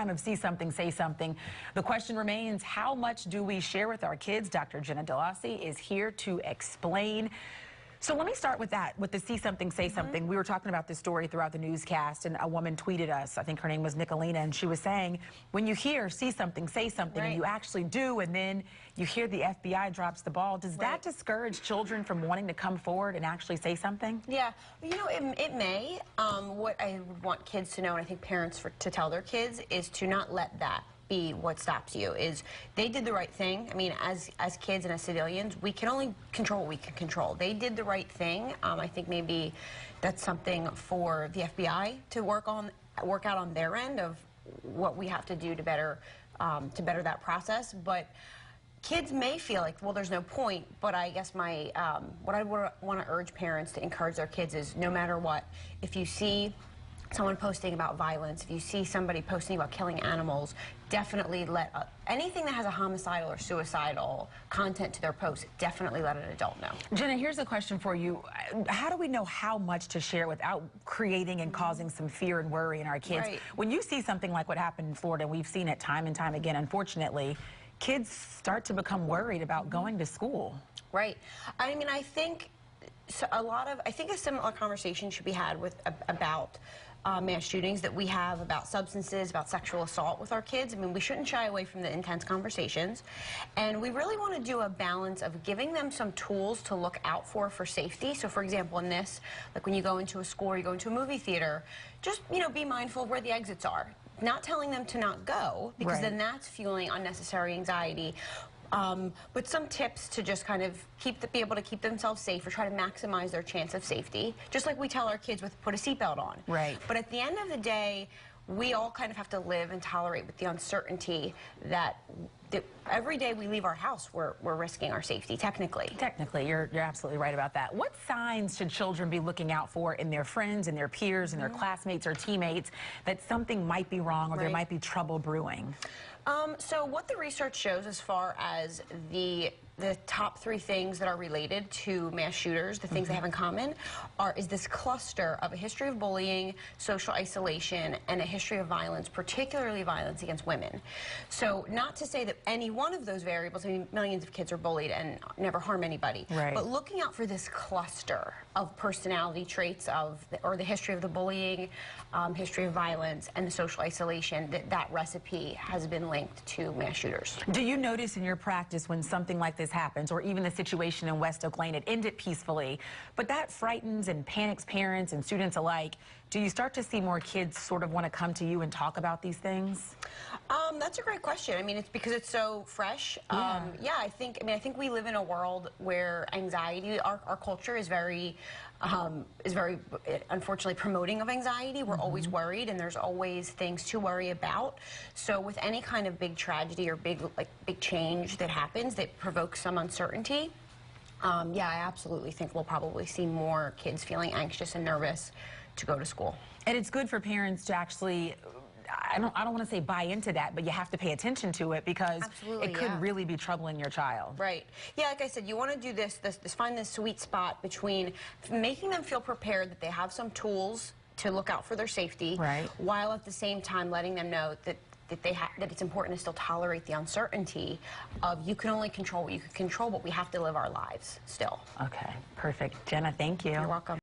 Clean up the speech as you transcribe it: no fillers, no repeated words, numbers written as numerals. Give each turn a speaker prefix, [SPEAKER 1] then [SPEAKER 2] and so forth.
[SPEAKER 1] Time of See Something, Say Something. The question remains, how much do we share with our kids? Dr. Jenna DeLossi is here to explain. So let me start with that, with the See Something, Say Something. We were talking about this story throughout the newscast, and a woman tweeted us, I think her name was Nicolina, and she was saying, when you hear see something, say something, and you actually do, and then you hear the FBI drops the ball, does that discourage children from wanting to come forward and actually say something?
[SPEAKER 2] Yeah, you know, it may. What I want kids to know, and I think parents to tell their kids, is to not let that be what stops you. Is they did the right thing. I mean, as kids and as civilians, we can only control what we can control. They did the right thing. I think maybe that's something for the FBI to work out on their end of what we have to do to better that process. But kids may feel like, well, there's no point, but I guess what I want to urge parents to encourage their kids is, no matter what, if you see someone posting about violence, if you see somebody posting about killing animals, definitely let anything that has a homicidal or suicidal content to their post, definitely let an adult know.
[SPEAKER 1] Jenna, here's a question for you. How do we know how much to share without creating and causing some fear and worry in our kids? When you see something like what happened in Florida, and we've seen it time and time again, unfortunately, kids start to become worried about going to school.
[SPEAKER 2] Right. I mean, I think a similar conversation should be had about mass shootings that we have about substances, about sexual assault with our kids. I mean, we shouldn't shy away from the intense conversations. And we really want to do a balance of giving them some tools to look out for safety. So, for example, in this, like when you go into a school or you go into a movie theater, just, you know, be mindful of where the exits are. Not telling them to not go, because then that's fueling unnecessary anxiety. But some tips to just kind of be able to keep themselves safe or try to maximize their chance of safety. Just like we tell our kids with put a seatbelt on.
[SPEAKER 1] Right.
[SPEAKER 2] But at the end of the day, we all kind of have to live and tolerate with the uncertainty that every day we leave our house, we're risking our safety, technically.
[SPEAKER 1] Technically, you're absolutely right about that. What signs should children be looking out for in their friends and their peers and their classmates or teammates that something might be wrong or there might be trouble brewing?
[SPEAKER 2] So what the research shows as far as the top 3 things that are related to mass shooters, the things they have in common, is this cluster of a history of bullying, social isolation, and a history of violence, particularly violence against women. So not to say that any one of those variables, I mean, millions of kids are bullied and never harm anybody, but looking out for this cluster of personality traits or the history of the bullying, history of violence, and the social isolation, that recipe has been linked to mass shooters.
[SPEAKER 1] Do you notice in your practice when something like this happens, or even the situation in West Oak Lane, it ended peacefully, but that frightens and panics parents and students alike, do you start to see more kids sort of want to come to you and talk about these things?
[SPEAKER 2] That's a great question. I mean, it's because it's so fresh. Yeah, I think we live in a world where anxiety, our culture is very unfortunately promoting of anxiety. We're always worried, and there's always things to worry about. So with any kind of big tragedy or big change that happens that provokes some uncertainty, yeah, I absolutely think we'll probably see more kids feeling anxious and nervous to go to school.
[SPEAKER 1] And it's good for parents to actually, I don't want to say buy into that, but you have to pay attention to it, because it could really be troubling your child.
[SPEAKER 2] Right. Yeah, like I said, you want to do find this sweet spot between making them feel prepared that they have some tools to look out for their safety, while at the same time letting them know that it's important to still tolerate the uncertainty of you can only control what you can control, but we have to live our lives still.
[SPEAKER 1] Okay, perfect. Jenna, thank you.
[SPEAKER 2] You're welcome.